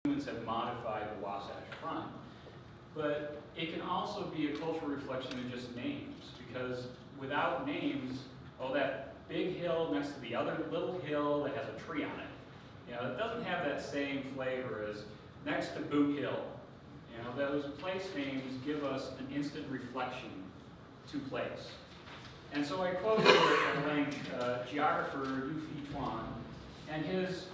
humans have modified the Wasatch Front. But it can also be a cultural reflection of just names, because without names, oh, that big hill next to the other little hill that has a tree on it, you know, it doesn't have that same flavor as next to Boot Hill. You know, those place names give us an instant reflection to place. And so I quoted at length geographer Uinta and his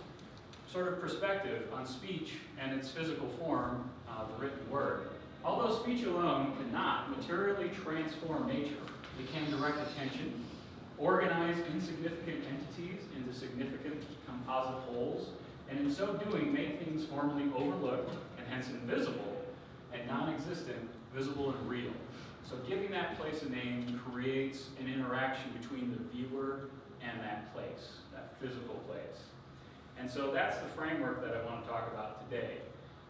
sort of perspective on speech and its physical form, the written word. Although speech alone cannot materially transform nature, it can direct attention, organize insignificant entities into significant composite wholes, and in so doing make things formerly overlooked and hence invisible and non-existent visible and real. So giving that place a name creates an interaction between the viewer and that place, that physical place. And so that's the framework that I want to talk about today.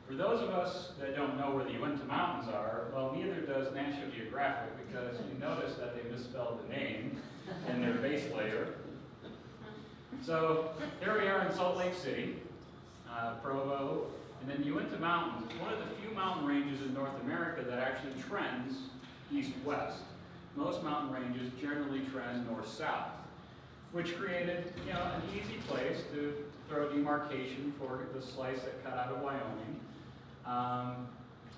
For those of us that don't know where the Uinta Mountains are, well, neither does National Geographic, because you notice that they misspelled the name in their base layer. So here we are in Salt Lake City, Provo, and then the Uinta Mountains. It's one of the few mountain ranges in North America that actually trends east-west. Most mountain ranges generally trend north-south, which created, you know, an easy place to throw demarcation for the slice that cut out of Wyoming.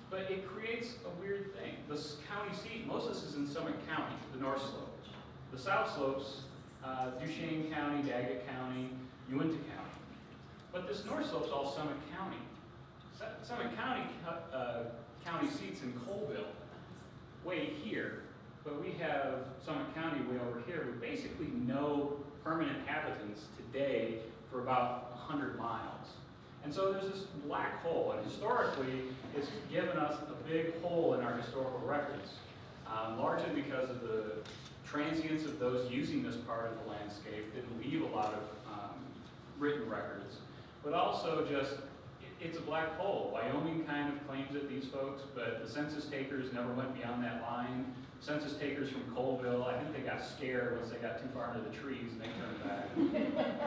But it creates a weird thing. This county seat, most of this is in Summit County, the north slope. The south slopes, Duchesne County, Daggett County, Uinta County. But this north slope's all Summit County. Summit County county seats in Colville, way here, but we have Summit County way over here with basically no permanent inhabitants today for about 100 miles. And so there's this black hole, and historically it's given us a big hole in our historical records, largely because of the transience of those using this part of the landscape didn't leave a lot of written records, but also just it's a black hole. Wyoming kind of claims it, these folks, but the census takers never went beyond that line. Census takers from Colville, I think they got scared once they got too far into the trees and they turned back.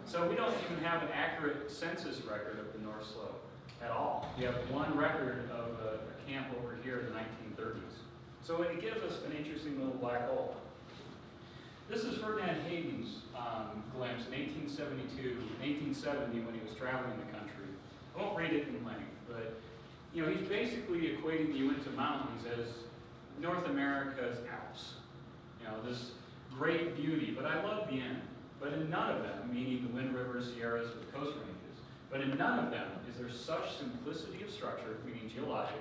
So we don't even have an accurate census record of the North Slope at all. We have one record of a camp over here in the 1930s. So it gives us an interesting little black hole. This is Ferdinand Hayden's glimpse in 1872, 1870 when he was traveling the country. I won't read it in length, but you know, he's basically equating the Uinta Mountains as North America's Alps. You know, this great beauty, but I love the end. But in none of them, meaning the Wind River, Sierras, or the Coast Ranges, but in none of them is there such simplicity of structure, meaning geologic,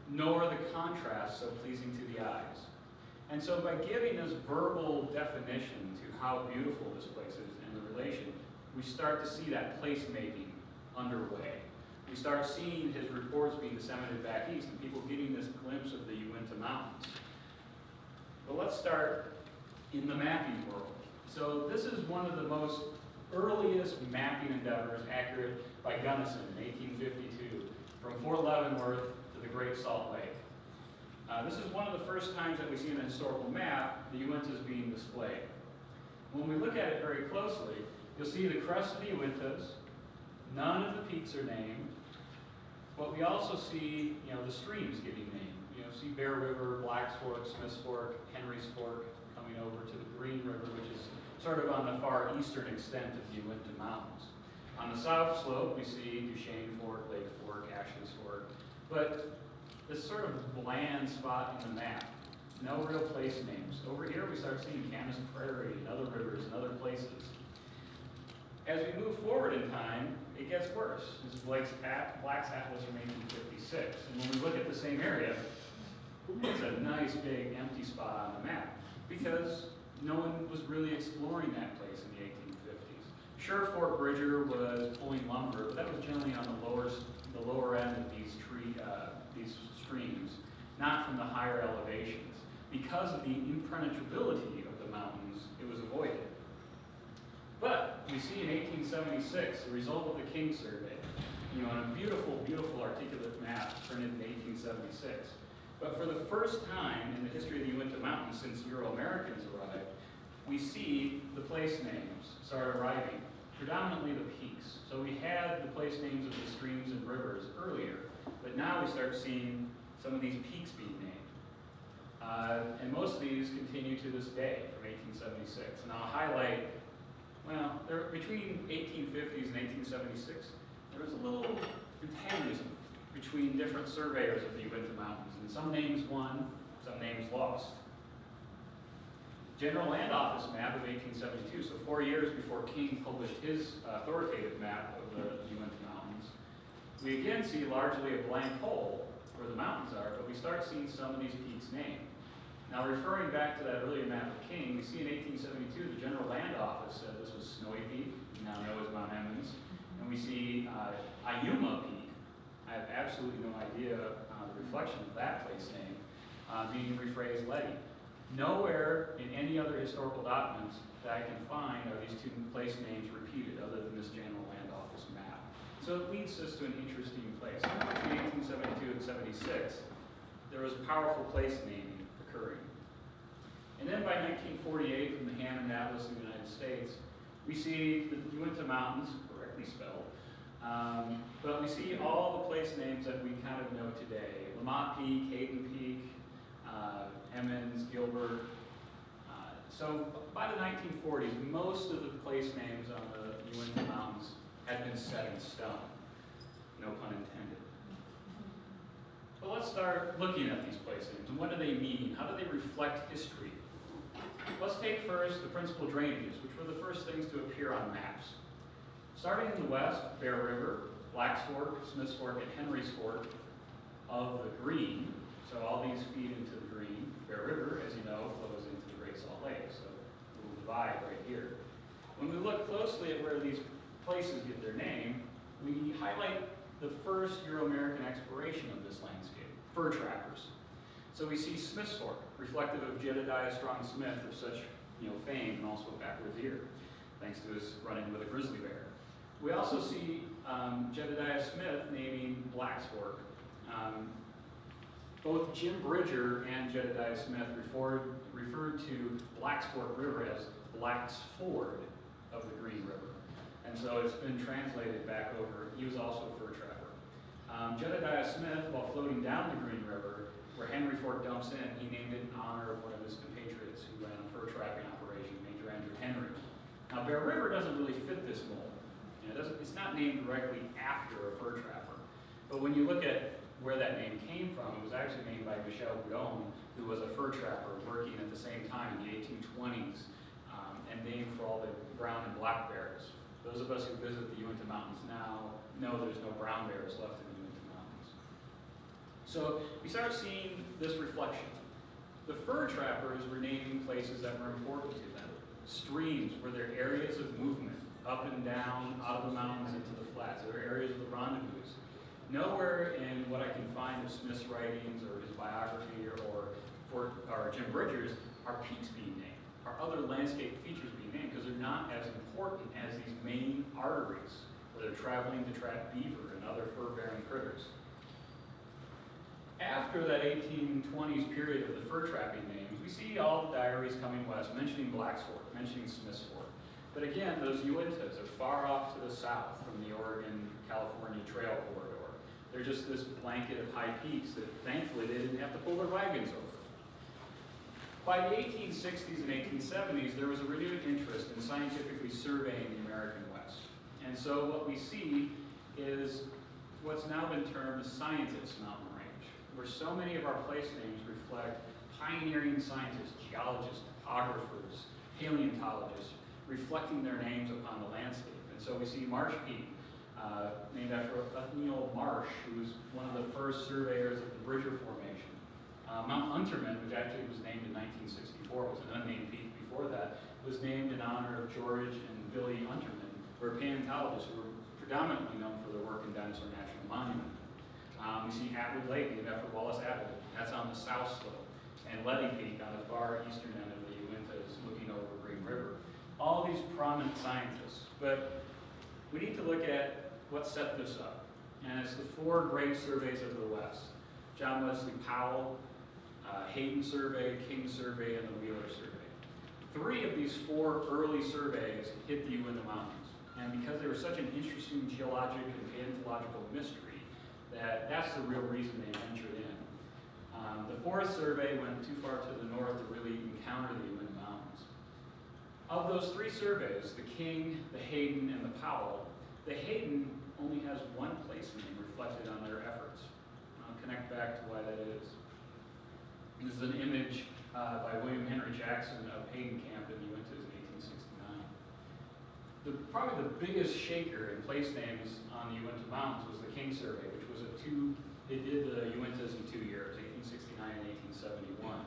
nor the contrast so pleasing to the eyes. And so by giving this verbal definition to how beautiful this place is and the relation, we start to see that placemaking underway. We start seeing his reports being disseminated back east and people getting this glimpse of the Uinta Mountains. But let's start in the mapping world. So this is one of the most earliest mapping endeavors accurate by Gunnison in 1852 from Fort Leavenworth to the Great Salt Lake. This is one of the first times that we see in a historical map the Uintas being displayed. When we look at it very closely, you'll see the crest of the Uintas. None of the peaks are named, but we also see, you know, the streams getting named. You know, see Bear River, Black's Fork, Smith's Fork, Henry's Fork coming over to the Green River, which is sort of on the far eastern extent of the Uinta Mountains. On the south slope, we see Duchesne Fork, Lake Fork, Ashley's Fork, but this sort of bland spot in the map. No real place names. Over here, we start seeing Camas Prairie and other rivers and other places. As we move forward in time, it gets worse. This is Black's Atlas from 1856. And when we look at the same area, it's a nice big empty spot on the map because no one was really exploring that place in the 1850s. Sure, Fort Bridger was pulling lumber, but that was generally on the lower end of these streams, not from the higher elevations. Because of the impenetrability of the mountains, it was avoided. But we see in 1876 the result of the King Survey, you know, on a beautiful, beautiful articulate map printed in 1876. But for the first time in the history of the Uinta Mountains since Euro-Americans arrived, we see the place names start arriving. predominantly the peaks. So we had the place names of the streams and rivers earlier, but now we start seeing some of these peaks being named. And most of these continue to this day from 1876. And I'll highlight, well, between 1850s and 1876, there was a little antagonism between different surveyors of the Uinta Mountains, and some names won, some names lost. General Land Office map of 1872, so 4 years before King published his authoritative map of the Uinta Mountains, we again see largely a blank hole where the mountains are, but we start seeing some of these peaks named. Now, referring back to that earlier map of King, we see in 1872 the General Land Office said this was Snowy Peak, we now know as Mount Emmons, and we see Uinta Peak. I have absolutely no idea the reflection of that place name being rephrased Letty. Nowhere in any other historical documents that I can find are these two place names repeated other than this General Land Office map. So it leads us to an interesting place. Between 1872 and 76, there was powerful place naming occurring. And then by 1948, from the Hammond Atlas of the United States, we see the Uinta Mountains, correctly spelled, but we see all the place names that we kind of know today. Lamont Peak, Hayden Peak, Emmons, Gilbert. So by the 1940s, most of the place names on the Uinta Mountains had been set in stone. No pun intended. But let's start looking at these place names. And what do they mean? How do they reflect history? Let's take first the principal drainages, which were the first things to appear on maps. Starting in the west, Bear River, Black's Fork, Smith's Fork, and Henry's Fork of the Green. So all these feed into the Green. Bear River, as you know, flows into the Great Salt Lake, so a little divide right here. When we look closely at where these places get their name, we highlight the first Euro-American exploration of this landscape, fur trappers. So we see Smith's Fork, reflective of Jedediah Strong Smith of such fame, and also a backwards ear, thanks to his run-in with a grizzly bear. We also see Jedediah Smith naming Black's Fork. Both Jim Bridger and Jedediah Smith referred to Black's Fork River as Black's Ford of the Green River. And so it's been translated back over. He was also a fur trapper. Jedediah Smith, while floating down the Green River, where Henry Fork dumps in, he named it in honor of one of his compatriots who ran a fur trapping operation, Major Andrew Henry. Now, Bear River doesn't really fit this mold. It's not named directly after a fur trapper. But when you look at where that name came from, it was actually named by Michel Boudon, who was a fur trapper working at the same time in the 1820s, and named for all the brown and black bears. Those of us who visit the Uinta Mountains now know there's no brown bears left in the Uinta Mountains. So we start seeing this reflection. The fur trappers were naming places that were important to them. Streams were their areas of movement, up and down, out of the mountains into the flats. They were areas of the rendezvous. Nowhere in what I can find of Smith's writings or his biography or Jim Bridger's are peaks being named, are other landscape features being named, because they're not as important as these main arteries where they're traveling to trap beaver and other fur-bearing critters. After that 1820s period of the fur trapping names, we see all the diaries coming west mentioning Black's Fork, mentioning Smith's Fork. But again, those Uintas are far off to the south from the Oregon-California Trail corridor. They're just this blanket of high peaks that thankfully they didn't have to pull their wagons over. By the 1860s and 1870s, there was a renewed interest in scientifically surveying the American West. And so what we see is what's now been termed the scientist mountain range, where so many of our place names reflect pioneering scientists, geologists, topographers, paleontologists, reflecting their names upon the landscape. And so we see Marsh Peak, named after Othniel Marsh, who was one of the first surveyors of the Bridger Formation. Mount Unterman, which actually was named in 1964, was an unnamed peak before that, was named in honor of George and Billy Unterman, who were paleontologists who were predominantly known for their work in Dinosaur National Monument. We see Atwood Lake, named after Wallace Atwood. That's on the south slope. And Letty Peak on the far eastern end of the Uintas, looking over Green River. All these prominent scientists. But we need to look at what set this up. And it's the four great surveys of the West. John Wesley Powell, Hayden Survey, King Survey, and the Wheeler Survey. 3 of these 4 early surveys hit the Uinta Mountains. And because they were such an interesting geologic and anthropological mystery, that's the real reason they ventured in. The Forest Survey went too far to the north to really encounter the Uinta Mountains. Of those three surveys, the King, the Hayden, and the Powell, the Hayden only has one place name reflected on their efforts. I'll connect back to why that is. This is an image by William Henry Jackson of Hayden Camp in the Uintas in 1869. Probably the biggest shaker in place names on the Uinta Mountains was the King Survey, which was it did the Uintas in 2 years, 1869 and 1871.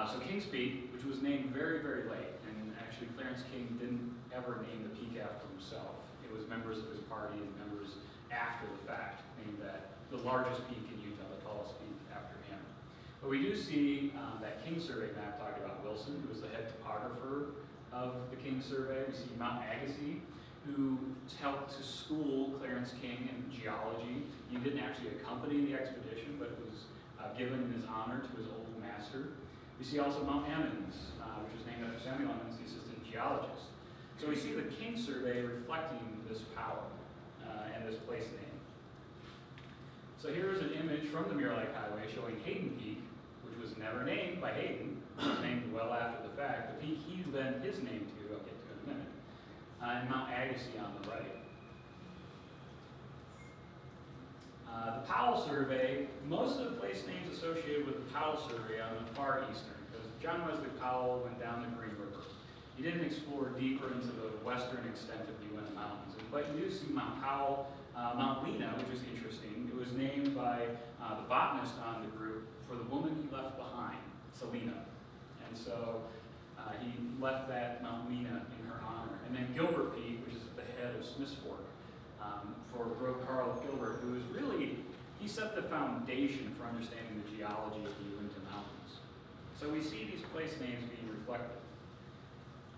So King's Peak, which was named very, very late, and actually Clarence King didn't ever name the peak after himself. It was members of his party and members after the fact named that the largest peak in Utah, the tallest peak, after him. But we do see that King Survey map talking about Wilson, who was the head topographer of the King Survey. We see Mount Agassiz, who helped to school Clarence King in geology. He didn't actually accompany the expedition, but was given in his honor to his old master. We see also Mount Emmons, which was named after Samuel Emmons, the assistant geologist. So we see the King Survey reflecting this power and this place name. So here's an image from the Mirror Lake Highway showing Hayden Peak, which was never named by Hayden. It was named well after the fact. The peak he lent his name to, I'll get to in a minute. And Mount Agassiz on the right. The Powell Survey, most of the place names associated with the Powell Survey are on the far eastern, because John Wesley Powell went down the Green River. He didn't explore deeper into the western extent of the Uinta Mountains, but you do see Mount Powell, Mount Lena, which is interesting. It was named by the botanist on the group for the woman he left behind, Selena. And so he left that Mount Lena in her honor. And then Gilbert Peak, which is at the head of Smith's Fork, for Carl Gilbert, who is really, he set the foundation for understanding the geology of the Uinta Mountains. So we see these place names being reflected.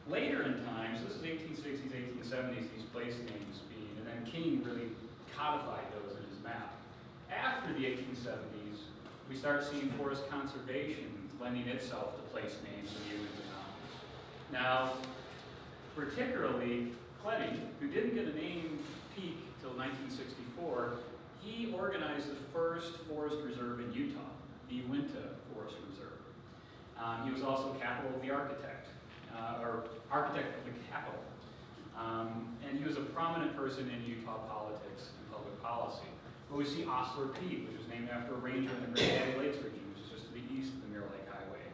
Later in time, so this is 1860s, 1870s, these place names being, and then King really codified those in his map. After the 1870s, we start seeing forest conservation lending itself to place names in the Uinta Mountains. Now, particularly Clenny, who didn't get a name peak till 1964, he organized the first forest reserve in Utah, the Uinta Forest Reserve. He was also capital of the architect, or architect of the capital. And he was a prominent person in Utah politics and public policy. But we see Osler Peak, which was named after a ranger in the Great Daddy Lakes region, which is just to the east of the Mirror Lake Highway.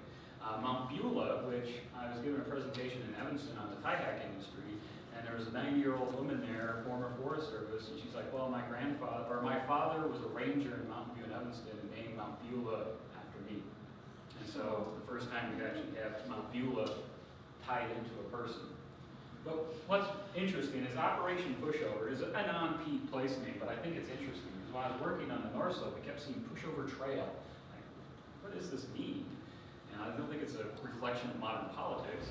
Mount Beulah, which I was given a presentation in Evanston on the tie hack industry, and there was a 90-year-old woman there, former Forest Service, and she's like, well, my father was a ranger in Mountain View in Evanston and named Mount Beulah after me. And so the first time we actually have Mount Beulah tied into a person. But what's interesting is Operation Pushover is a non-peak place name, but I think it's interesting because when I was working on the North Slope, we kept seeing Pushover Trail. Like, what does this mean? And I don't think it's a reflection of modern politics.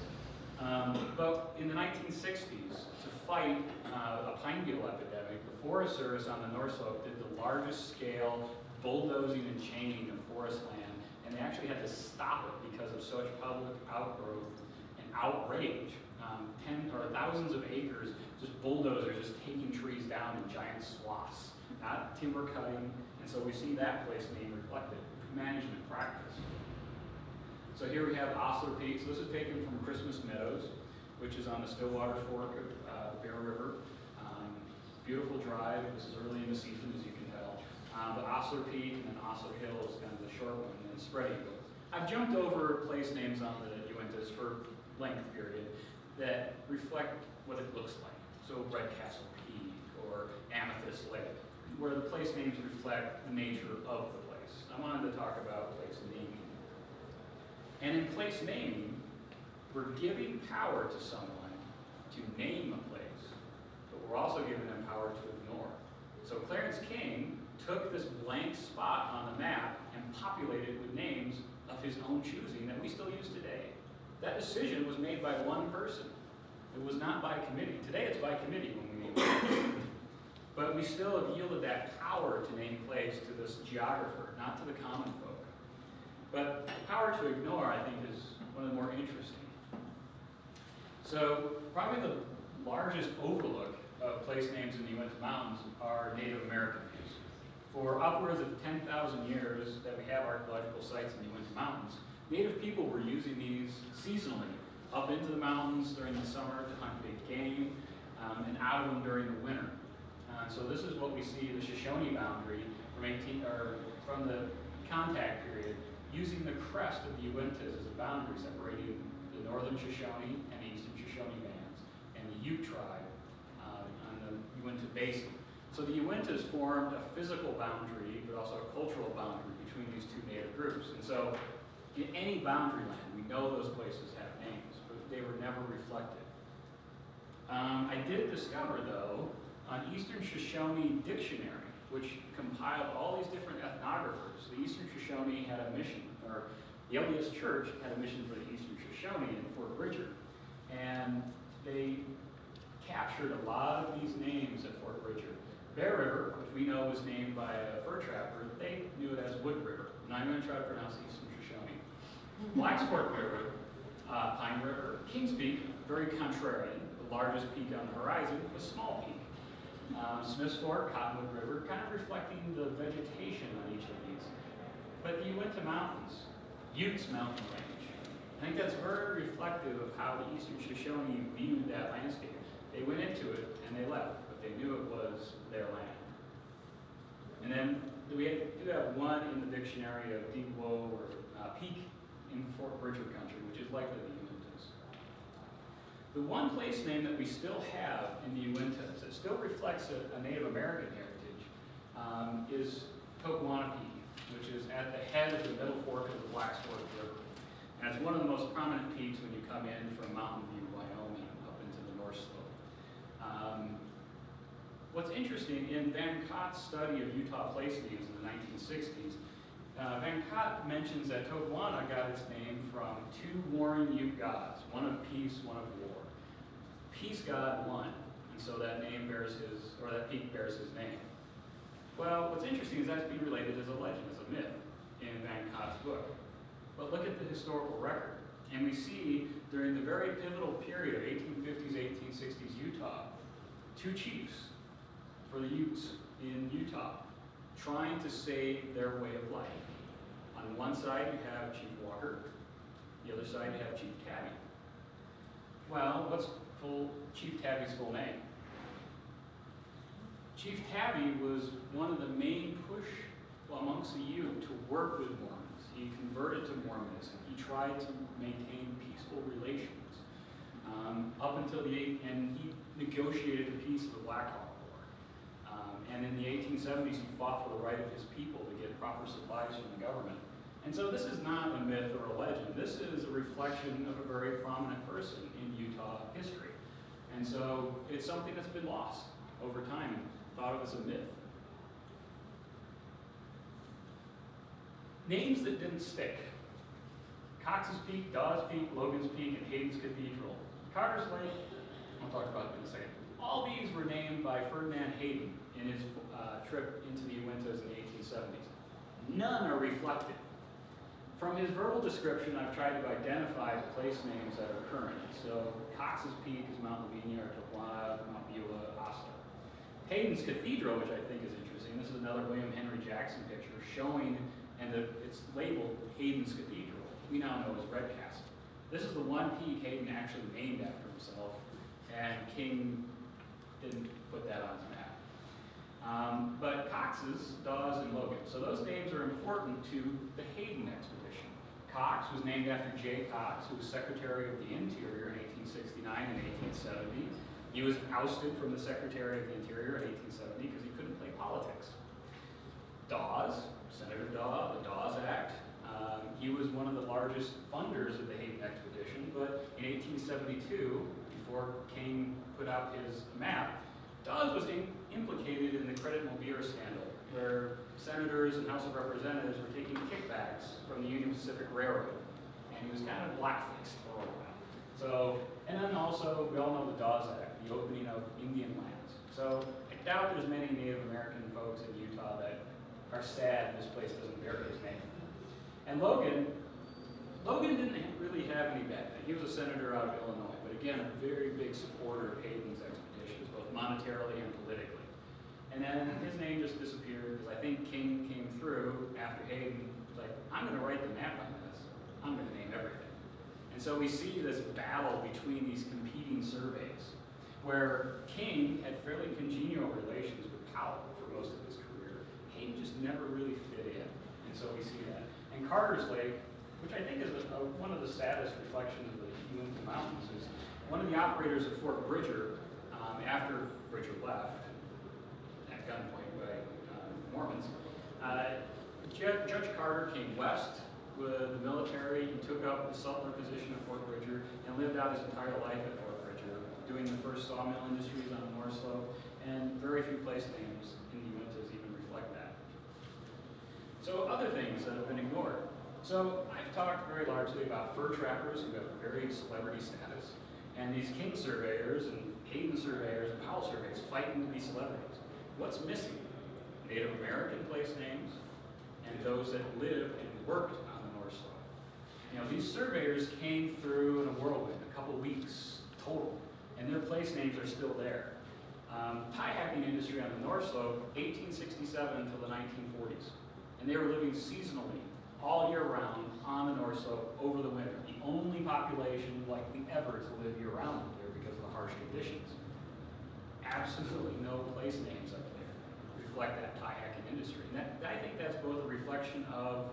But in the 1960s, to fight a pine beetle epidemic, the Forest Service on the North Slope did the largest scale bulldozing and chaining of forest land, and they actually had to stop it because of such public outgrowth and outrage. Thousands of acres, just bulldozers just taking trees down in giant swaths, not timber cutting, and so we see that place name reflected, management practice. So here we have Osler Peak. So this is taken from Christmas Meadows, which is on the Stillwater Fork of Bear River. Beautiful drive. This is early in the season, as you can tell. But Osler Peak and then Osler Hill is kind of the short one, and then Spread Eagle. I've jumped over place names on the Uintas for length period that reflect what it looks like. So Red Castle Peak or Amethyst Lake, where the place names reflect the nature of the place. I wanted to talk about place naming. And in place naming, we're giving power to someone to name a place, but we're also giving them power to ignore. So Clarence King took this blank spot on the map and populated it with names of his own choosing that we still use today. That decision was made by one person. It was not by committee. Today it's by committee when we name places. But we still have yielded that power to name place to this geographer, not to the common folk. But the power to ignore, I think, is one of the more interesting. So probably the largest overlook of place names in the Uinta Mountains are Native American names. For upwards of 10,000 years that we have archaeological sites in the Uinta Mountains, Native people were using these seasonally, up into the mountains during the summer to hunt big game, and out of them during the winter. So this is what we see, the Shoshone boundary from the contact period, using the crest of the Uintas as a boundary separating the northern Shoshone and the eastern Shoshone bands, and the Ute tribe on the Uinta Basin. So the Uintas formed a physical boundary, but also a cultural boundary between these two native groups. And so in any boundary land, we know those places have names, but they were never reflected. I did discover, though, an Eastern Shoshone dictionary, which compiled all these different ethnographers. The Eastern Shoshone had a mission, or the LDS Church had a mission for the Eastern Shoshone in Fort Bridger. And they captured a lot of these names at Fort Bridger. Bear River, which we know was named by a fur trapper, they knew it as Wood River. And I'm going to try to pronounce the Eastern Shoshone. Black's Fork River, Pine River, Kings Peak, very contrarian. The largest peak on the horizon was Small Peak. Smith's Fork, Cottonwood River, kind of reflecting the vegetation on each of these. But the Uinta Mountains, Utes Mountain Range, I think that's very reflective of how the Eastern Shoshone viewed that landscape. They went into it and they left, but they knew it was their land. And then we do have one in the dictionary of Digwo or Peak in Fort Bridger country, which is likely the Uintas. The one place name that we still have in the Uintas that still reflects a Native American heritage is Tokewanna Peak, which is at the head of the middle fork of the Black Fork River. And it's one of the most prominent peaks when you come in from Mountain View, Wyoming, up into the North Slope. What's interesting, in Van Cott's study of Utah place names in the 1960s, Van Cott mentions that Tokewanna got its name from two warring Ute gods, one of peace, one of war. Peace god won, and so that name bears his, or that peak bears his name. Well, what's interesting is that's being related as a legend, as a myth, in Van Cott's book. But look at the historical record, and we see during the very pivotal period of 1850s, 1860s Utah, two chiefs for the Utes in Utah trying to save their way of life. On one side you have Chief Walker, the other side you have Chief Tabby. Well, what's Chief Tabby's full name? Chief Tabby was one of the main push amongst the Ute to work with Mormons. He converted to Mormonism. He tried to maintain peaceful relations up until and he negotiated the peace of the Black Hawk War. And in the 1870s, he fought for the right of his people to get proper supplies from the government. And so this is not a myth or a legend. This is a reflection of a very prominent person in Utah history. And so it's something that's been lost over time and thought of as a myth. Names that didn't stick. Cox's Peak, Dawes Peak, Logan's Peak, and Hayden's Cathedral. Carter's Lake, I'll talk about it in a second. All these were named by Ferdinand Hayden in his trip into the Uintas in the 1870s. None are reflected. From his verbal description, I've tried to identify the place names that are current. So Cox's Peak is Mount Lavinia, or Tokewanna, Mount Beulah, Asta. Hayden's Cathedral, which I think is interesting, this is another William Henry Jackson picture showing, and it's labeled Hayden's Cathedral. We now know as Redcastle. This is the one peak Hayden actually named after himself, and King didn't put that on his map. But Cox's, Dawes, and Logan. So those names are important to the Hayden expedition. Cox was named after J. Cox, who was Secretary of the Interior in 1869 and 1870. He was ousted from the Secretary of the Interior in 1870 because he couldn't play politics. Dawes, Senator Dawes, the Dawes Act. He was one of the largest funders of the Hayden expedition, but in 1872, before King put out his map, Dawes was implicated in the Credit Mobilier scandal, where senators and House of Representatives were taking kickbacks from the Union Pacific Railroad, and he was kind of blackfaced for a while. So, and then also, we all know the Dawes Act, the opening of Indian lands. So, I doubt there's many Native American folks in Utah that are sad this place doesn't bear his name. And Logan didn't really have any bad thing. He was a senator out of Illinois, but again, a very big supporter of Hayden's expeditions, both monetarily and politically. And then his name just disappeared because I think King came through after Hayden, was like, I'm going to write the map on this. I'm going to name everything. And so we see this battle between these competing surveys, where King had fairly congenial relations with Powell for most of his career. Hayden just never really fit in. And so we see that. And Carter's Lake, which I think is one of the saddest reflections of the Uinta Mountains, is one of the operators at Fort Bridger, after Bridger left, at gunpoint by Mormons, Judge Carter came west with the military. He took up the sutler position at Fort Bridger and lived out his entire life at Fort Bridger, doing the first sawmill industries on the North Slope, and very few place names in the Uintas even reflect that. So other things that have been ignored. So I've talked very largely about fur trappers who have very celebrity status, and these King surveyors and Hayden surveyors and Powell surveys fighting to be celebrities. What's missing? Native American place names and those that lived and worked on the North Slope. You know, these surveyors came through in a whirlwind, a couple weeks total, and their place names are still there. Tie hacking industry on the North Slope, 1867 until the 1940s. And they were living seasonally, all year round, on the North Slope over the winter. The only population likely ever to live year round up there because of the harsh conditions. Absolutely no place names up there reflect that tie hacking industry. And I think that's both a reflection of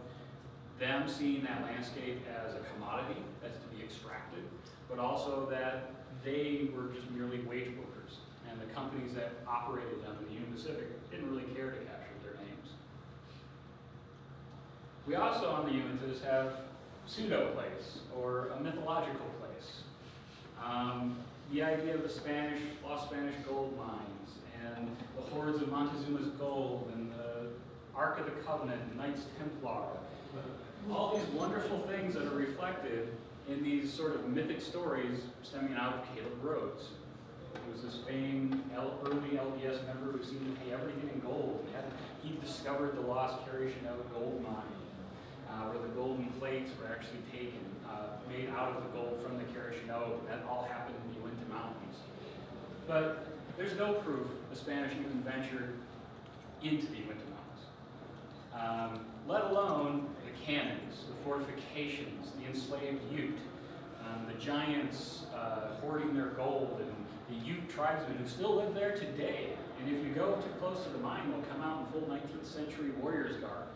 them seeing that landscape as a commodity that's to be extracted, but also that they were just merely wage workers. And the companies that operated them in the Union Pacific didn't really care to capture their names. We also on the Uintas have Pseudo-Place, or a mythological place. The idea of the lost Spanish gold mines, and the hordes of Montezuma's gold, and the Ark of the Covenant, and Knights Templar. All these wonderful things that are reflected in these sort of mythic stories stemming out of Caleb Rhodes. He was this famed early LDS member who seemed to pay everything in gold. He discovered the lost Carrie-Chanel gold mine, where the golden plates were actually taken, made out of the gold from the Carrie-Chanel. That all happened in the Uinta Mountains. But there's no proof the Spanish even ventured into the Uinta Mountains, let alone the cannons, the fortifications, the enslaved Ute, the giants hoarding their gold, and the Ute tribesmen who still live there today. And if you go too close to the mine, they'll come out in full 19th century warriors garb.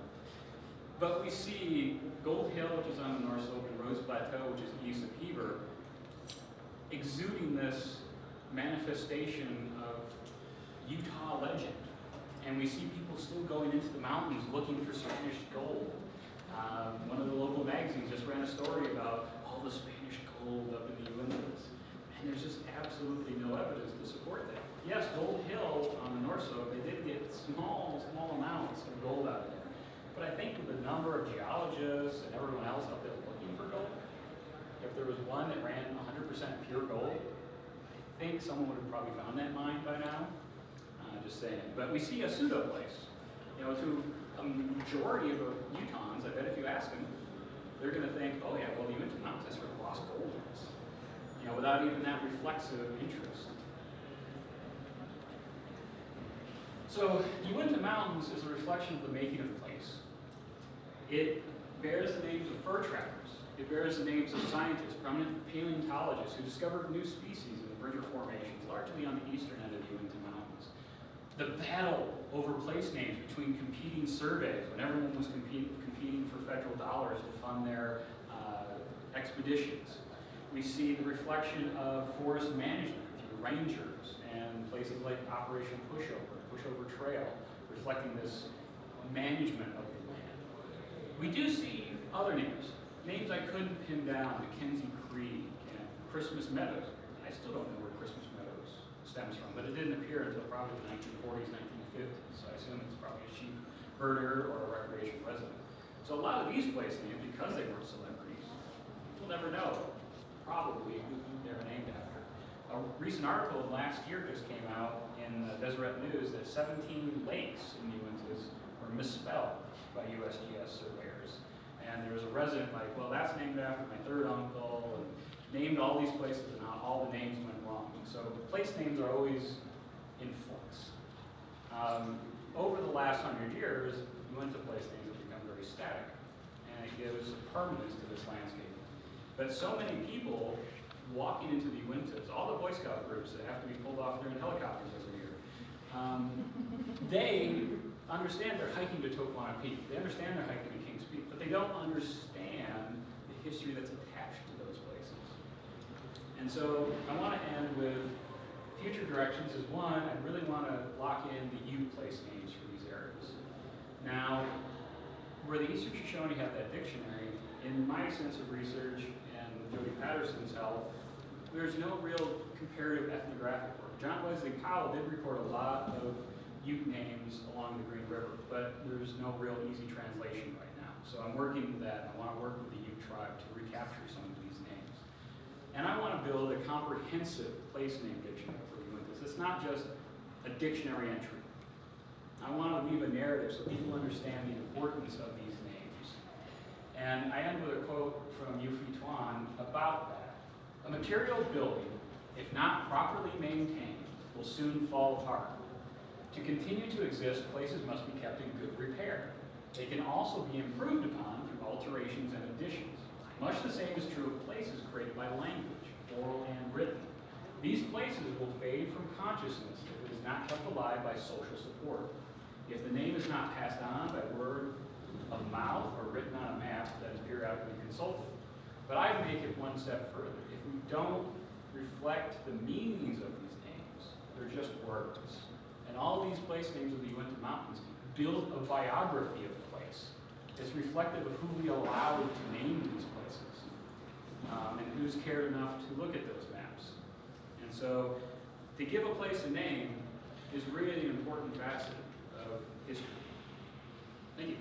But we see Gold Hill, which is on the North Slope, and Rose Plateau, which is east of Heber, exuding this manifestation of Utah legend. And we see people still going into the mountains looking for Spanish gold. One of the local magazines just ran a story about all the Spanish gold up in the Uintas. And there's just absolutely no evidence to support that. Yes, Gold Hill on the North Slope, they did get small amounts of gold out of there. But I think with the number of geologists and everyone else out there looking for gold, if there was one that ran 100% pure gold, I think someone would have probably found that mine by now. Just saying. But we see a pseudo-place. You know, to a majority of Utahns, I bet if you ask them, they're going to think, oh yeah, well the Uinta Mountains, that's where the lost gold is. You know, without even that reflexive interest. So the Uinta Mountains is a reflection of the making of place. It bears the names of fur trappers. It bears the names of scientists, prominent paleontologists who discovered new species in the Bridger formations, largely on the eastern end of the Uinta Mountains. The battle over place names between competing surveys, when everyone was competing for federal dollars to fund their expeditions. We see the reflection of forest management through rangers and places like Operation Pushover Trail, reflecting this management of the land. We do see other names I couldn't pin down: Mackenzie Creek and Christmas Meadows. I still don't know where Christmas Meadows stems from, but it didn't appear until probably the 1940s, 1950s, so I assume it's probably a sheep herder or a recreation resident. So a lot of these place names, because they weren't celebrities, we'll never know probably who they were named after. A recent article last year just came out in Deseret News that 17 lakes in the Uintas were misspelled by USGS surveyors. And there was a resident like, well, that's named after my third uncle, and named all these places, and all the names went wrong. So place names are always in flux. Over the last 100 years, Uinta Place names have become very static, and it gives permanence to this landscape. But so many people walking into the Uintas, all the Boy Scout groups that have to be pulled off there in helicopters every year, they understand they're hiking to Tokewanna Peak. They understand they're hiking to Kings Peak, but they don't understand the history that's attached to those places. And so I want to end with future directions is one, I really want to lock in the U place names for these areas. Now, where the Eastern Shoshone have that dictionary, in my extensive research and Jody Patterson's help, there's no real comparative ethnographic work. John Wesley Powell did record a lot of Ute names along the Green River, but there's no real easy translation right now. So I'm working with that. I want to work with the Ute tribe to recapture some of these names. And I want to build a comprehensive place name dictionary for the Uintas. It's not just a dictionary entry. I want to weave a narrative so people understand the importance of these names. And I end with a quote from Yufi Tuan about that. A material building, if not properly maintained, will soon fall apart. To continue to exist, places must be kept in good repair. They can also be improved upon through alterations and additions. Much the same is true of places created by language, oral and written. These places will fade from consciousness if it is not kept alive by social support. If the name is not passed on by word of mouth or written on a map that is periodically consulted. But I make it one step further. If we don't reflect the meanings of these names, they're just words. And all these place names of the Uinta Mountains build a biography of the place. It's reflective of who we allowed to name these places and who's cared enough to look at those maps. And so to give a place a name is really an important facet of history. Thank you.